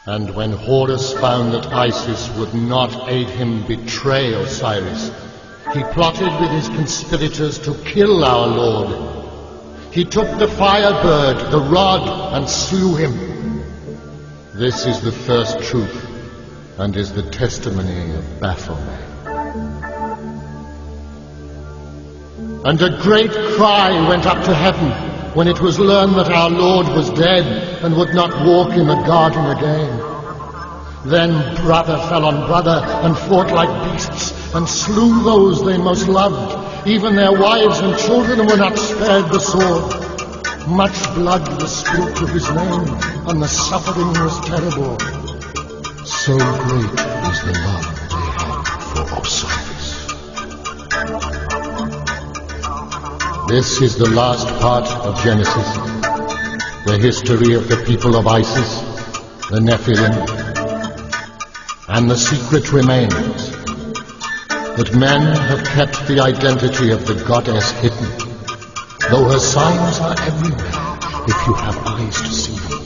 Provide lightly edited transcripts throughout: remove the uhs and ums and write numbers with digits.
And when Horus found that Isis would not aid him betray Osiris, he plotted with his conspirators to kill our Lord. He took the firebird, the rod, and slew him. This is the first truth, and is the testimony of Baphomet. And a great cry went up to heaven when it was learned that our Lord was dead and would not walk in the garden again. Then brother fell on brother and fought like beasts and slew those they most loved. Even their wives and children were not spared the sword. Much blood was spilt to his name, and the suffering was terrible. So great was the love they had for Osiris. This is the last part of Genesis, the history of the people of Isis, the Nephilim, and the secret remains that men have kept the identity of the goddess hidden, though her signs are everywhere if you have eyes to see them.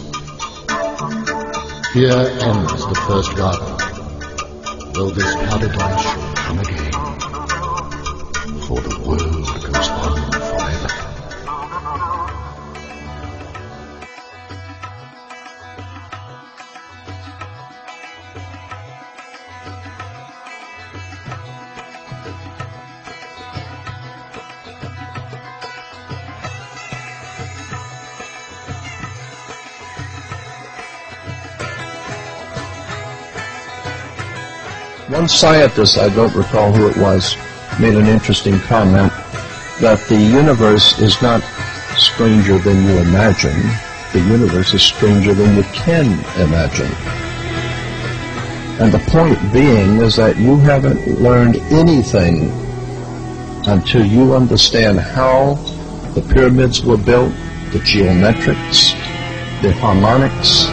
Here ends the first garden, though this paradise shall come again, for the world goes on forever. One scientist, I don't recall who it was, made an interesting comment that the universe is not stranger than you imagine. The universe is stranger than you can imagine. And the point being is that you haven't learned anything until you understand how the pyramids were built, the geometrics, the harmonics,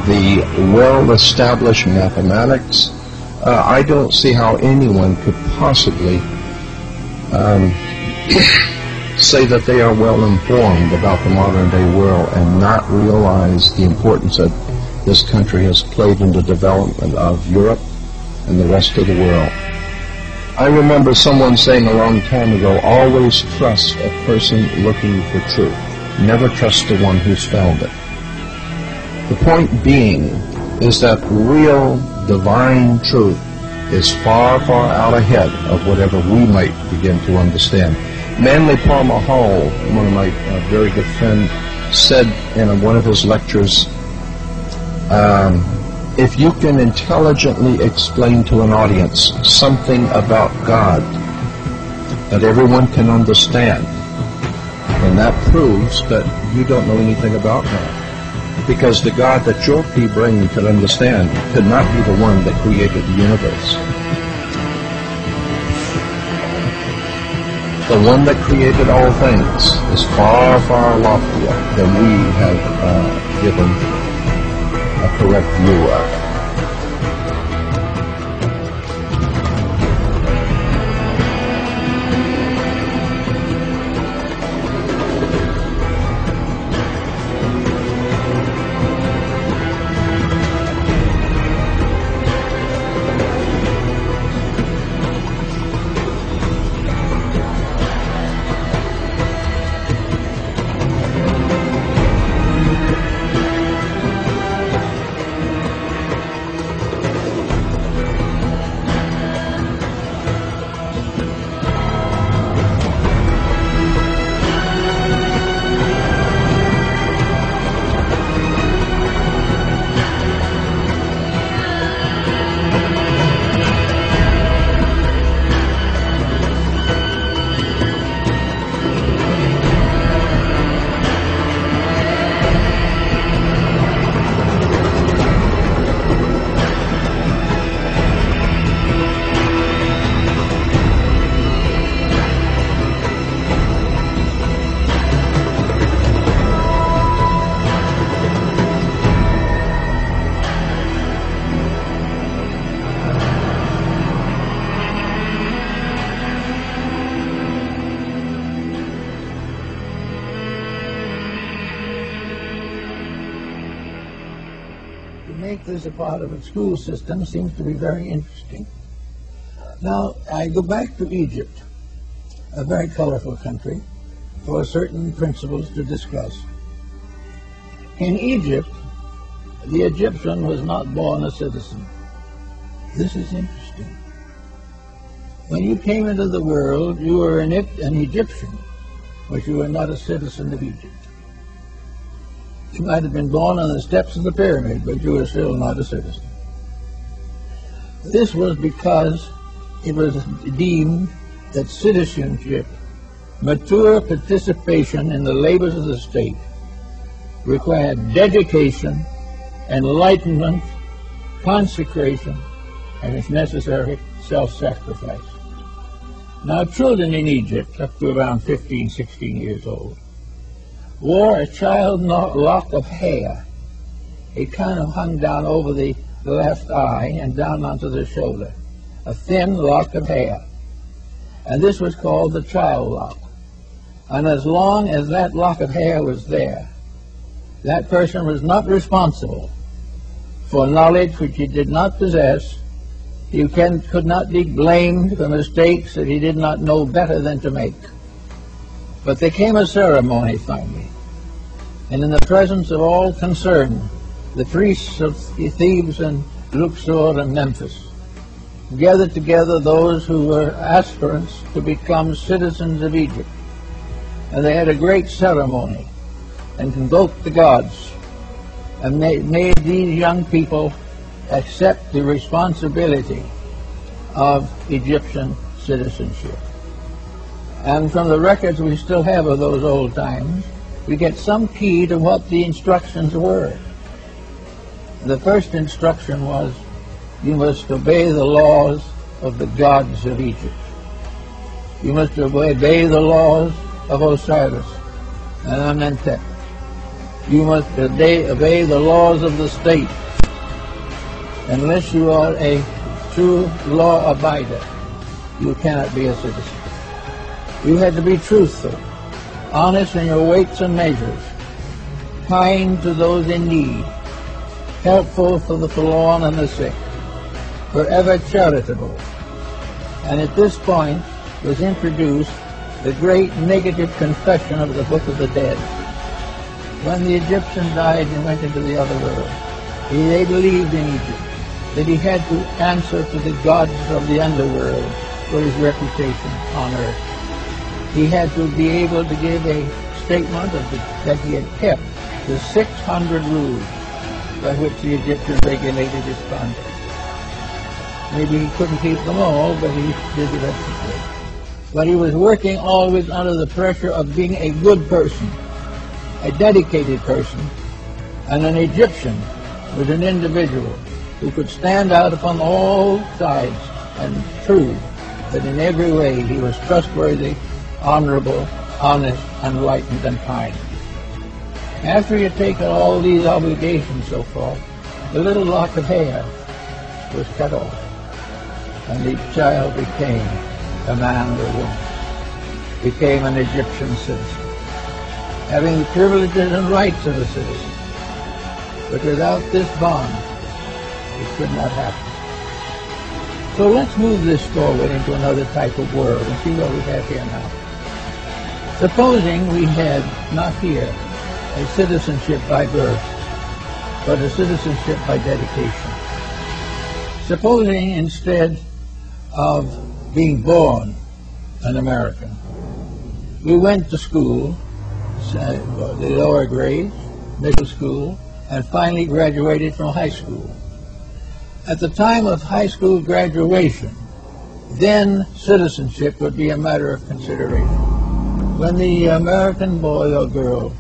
the well-established mathematics. I don't see how anyone could possibly say that they are well informed about the modern day world and not realize the importance that this country has played in the development of Europe and the rest of the world. I remember someone saying a long time ago, always trust a person looking for truth. Never trust the one who's found it. The point being is that real divine truth is far, far out ahead of whatever we might begin to understand. Manly Palmer Hall, one of my very good friends, said in one of his lectures, if you can intelligently explain to an audience something about God that everyone can understand, then that proves that you don't know anything about God. Because the God that your pea brain could understand could not be the one that created the universe. The one that created all things is far, far loftier than we have given a correct view of. to make this a part of its school system seems to be very interesting. Now, I go back to Egypt, a very colorful country, for certain principles to discuss. In Egypt, the Egyptian was not born a citizen. This is interesting. When you came into the world, you were an Egyptian, but you were not a citizen of Egypt. You might have been born on the steps of the pyramid, but you were still not a citizen. This was because it was deemed that citizenship, mature participation in the labors of the state, required dedication, enlightenment, consecration, and, if necessary, self-sacrifice. Now, children in Egypt, up to around 15, 16 years old, wore a child lock of hair. It kind of hung down over the left eye and down onto the shoulder, a thin lock of hair. And this was called the child lock. And as long as that lock of hair was there, that person was not responsible for knowledge which he did not possess. He could not be blamed for mistakes that he did not know better than to make. But there came a ceremony finally, and in the presence of all concerned, the priests of Thebes and Luxor and Memphis gathered together those who were aspirants to become citizens of Egypt. And they had a great ceremony and invoked the gods and made these young people accept the responsibility of Egyptian citizenship. And from the records we still have of those old times, we get some key to what the instructions were. The first instruction was, you must obey the laws of the gods of Egypt. You must obey the laws of Osiris and Amenhotep. You must obey the laws of the state. Unless you are a true law abider, you cannot be a citizen. You had to be truthful, honest in your weights and measures, kind to those in need, helpful for the forlorn and the sick, forever charitable. And at this point was introduced the great negative confession of the Book of the Dead. When the Egyptian died and went into the other world, they believed in Egypt that he had to answer to the gods of the underworld for his reputation on earth. He had to be able to give a statement that he had kept the 600 rules by which the Egyptians regulated his conduct. Maybe he couldn't keep them all, but he did the best he could. But he was working always under the pressure of being a good person, a dedicated person, and an Egyptian was an individual who could stand out upon all sides and prove that in every way he was trustworthy, honorable, honest, enlightened, and kind. After he had taken all these obligations so far, the little lock of hair was cut off, and the child became a man or woman, became an Egyptian citizen, having the privileges and rights of a citizen. But without this bond, it could not happen. So let's move this forward into another type of world and see what we have here now. Supposing we had not here a citizenship by birth, but a citizenship by dedication. Supposing instead of being born an American, we went to school, the lower grades, middle school, and finally graduated from high school. At the time of high school graduation, then citizenship would be a matter of consideration. When the American boy or girl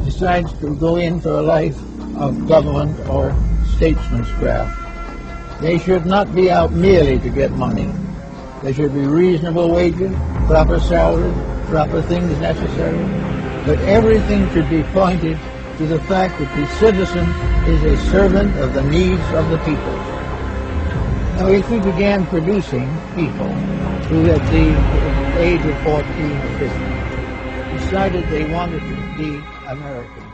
decides to go in for a life of government or statesmanship, they should not be out merely to get money. There should be reasonable wages, proper salary, proper things necessary, but everything should be pointed to the fact that the citizen is a servant of the needs of the people. Now, if we began producing people who at the age of 14 or 15 decided they wanted to be Americans,